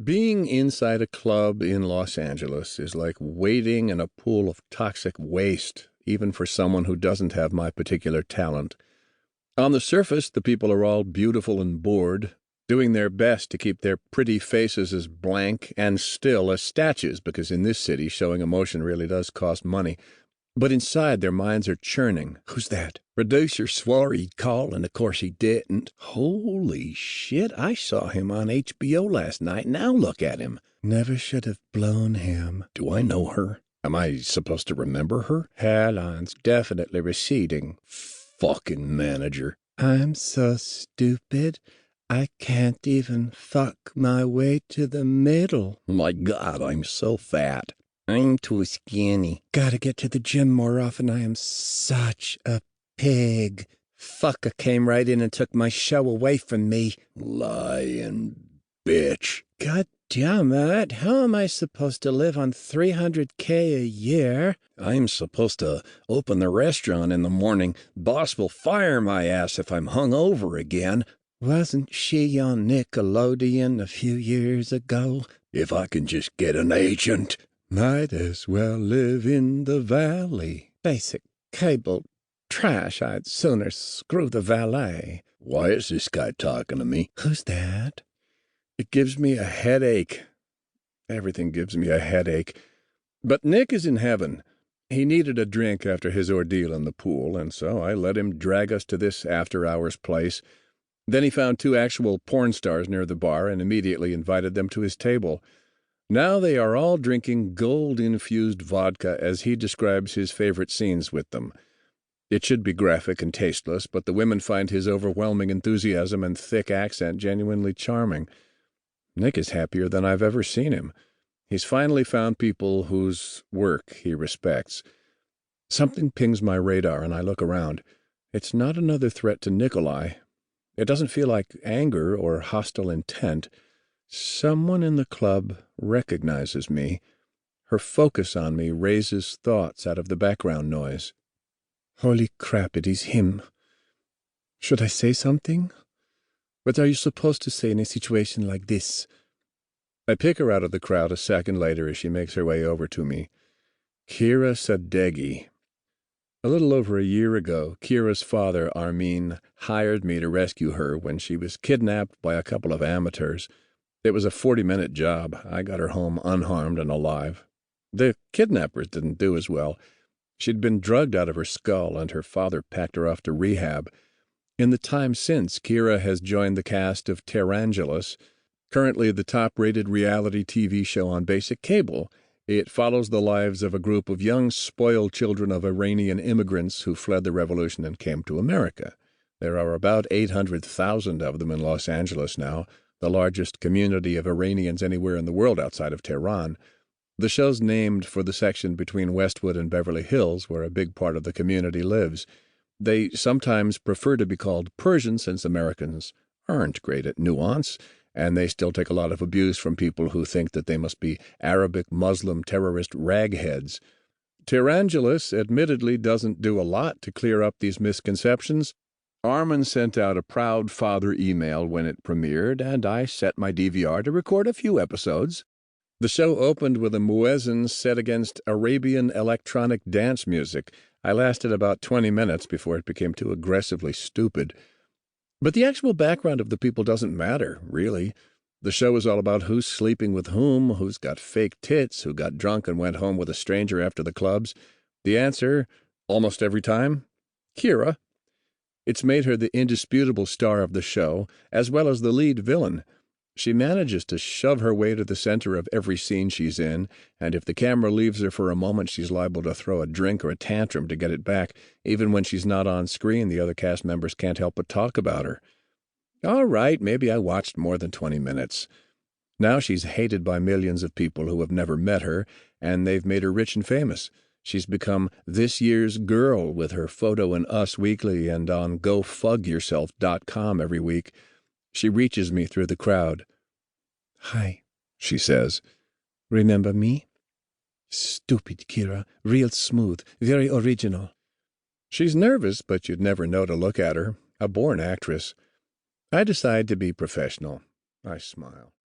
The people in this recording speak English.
Being inside a club in Los Angeles is like wading in a pool of toxic waste, even for someone who doesn't have my particular talent. On the surface, the people are all beautiful and bored, doing their best to keep their pretty faces as blank and still as statues, because in this city, showing emotion really does cost money. But inside, their minds are churning. Who's that? Producer swore he'd call, and of course he didn't. Holy shit, I saw him on HBO last night. Now look at him. Never should have blown him. Do I know her? Am I supposed to remember her? Hairline's definitely receding. Fucking manager. I'm so stupid. I can't even fuck my way to the middle. My God, I'm so fat. I'm too skinny. Gotta get to the gym more often. I am such a pig. Fucker came right in and took my show away from me. Lying bitch. God damn it. How am I supposed to live on $300K a year? I'm supposed to open the restaurant in the morning. Boss will fire my ass if I'm hungover again. Wasn't she on Nickelodeon a few years ago? If I can just get an agent. Might as well live in the valley. Basic cable trash. I'd sooner screw the valet. Why is this guy talking to me? Who's that? It gives me a headache. Everything gives me a headache. But Nick is in heaven. He needed a drink after his ordeal in the pool, and so I let him drag us to this after-hours place. Then he found two actual porn stars near the bar and immediately invited them to his table. Now they are all drinking gold-infused vodka as he describes his favorite scenes with them. It should be graphic and tasteless, but the women find his overwhelming enthusiasm and thick accent genuinely charming. Nick is happier than I've ever seen him. He's finally found people whose work he respects. Something pings my radar, and I look around. It's not another threat to Nikolai. It doesn't feel like anger or hostile intent. Someone in the club recognizes me. Her focus on me raises thoughts out of the background noise. Holy crap, it is him. Should I say something? What are you supposed to say in a situation like this? I pick her out of the crowd a second later as she makes her way over to me. Kira Sadeghi. A little over a year ago, Kira's father, Armin, hired me to rescue her when she was kidnapped by a couple of amateurs. It was a 40-minute job. I got her home unharmed and alive. The kidnappers didn't do as well. She'd been drugged out of her skull, and her father packed her off to rehab. In the time since, Kira has joined the cast of Terrangelus, currently the top-rated reality TV show on basic cable. It follows the lives of a group of young, spoiled children of Iranian immigrants who fled the revolution and came to America. There are about 800,000 of them in Los Angeles now, the largest community of Iranians anywhere in the world outside of Tehran. The show's named for the section between Westwood and Beverly Hills, where a big part of the community lives. They sometimes prefer to be called Persian since Americans aren't great at nuance, and they still take a lot of abuse from people who think that they must be Arabic Muslim terrorist ragheads. Terrangelus admittedly doesn't do a lot to clear up these misconceptions. Armin sent out a proud father email when it premiered, and I set my DVR to record a few episodes. The show opened with a muezzin set against Arabian electronic dance music. I lasted about 20 minutes before it became too aggressively stupid. But the actual background of the people doesn't matter, really. The show is all about who's sleeping with whom, who's got fake tits, who got drunk and went home with a stranger after the clubs. The answer, almost every time, Kira. It's made her the indisputable star of the show, as well as the lead villain. She manages to shove her way to the center of every scene she's in, and if the camera leaves her for a moment, she's liable to throw a drink or a tantrum to get it back. Even when she's not on screen, the other cast members can't help but talk about her. All right, maybe I watched more than 20 minutes. Now she's hated by millions of people who have never met her, and they've made her rich and famous. She's become this year's girl with her photo in Us Weekly and on GoFugYourself.com every week. She reaches me through the crowd. Hi, she says. Remember me? Stupid Kira, real smooth, very original. She's nervous, but you'd never know to look at her. A born actress. I decide to be professional. I smile.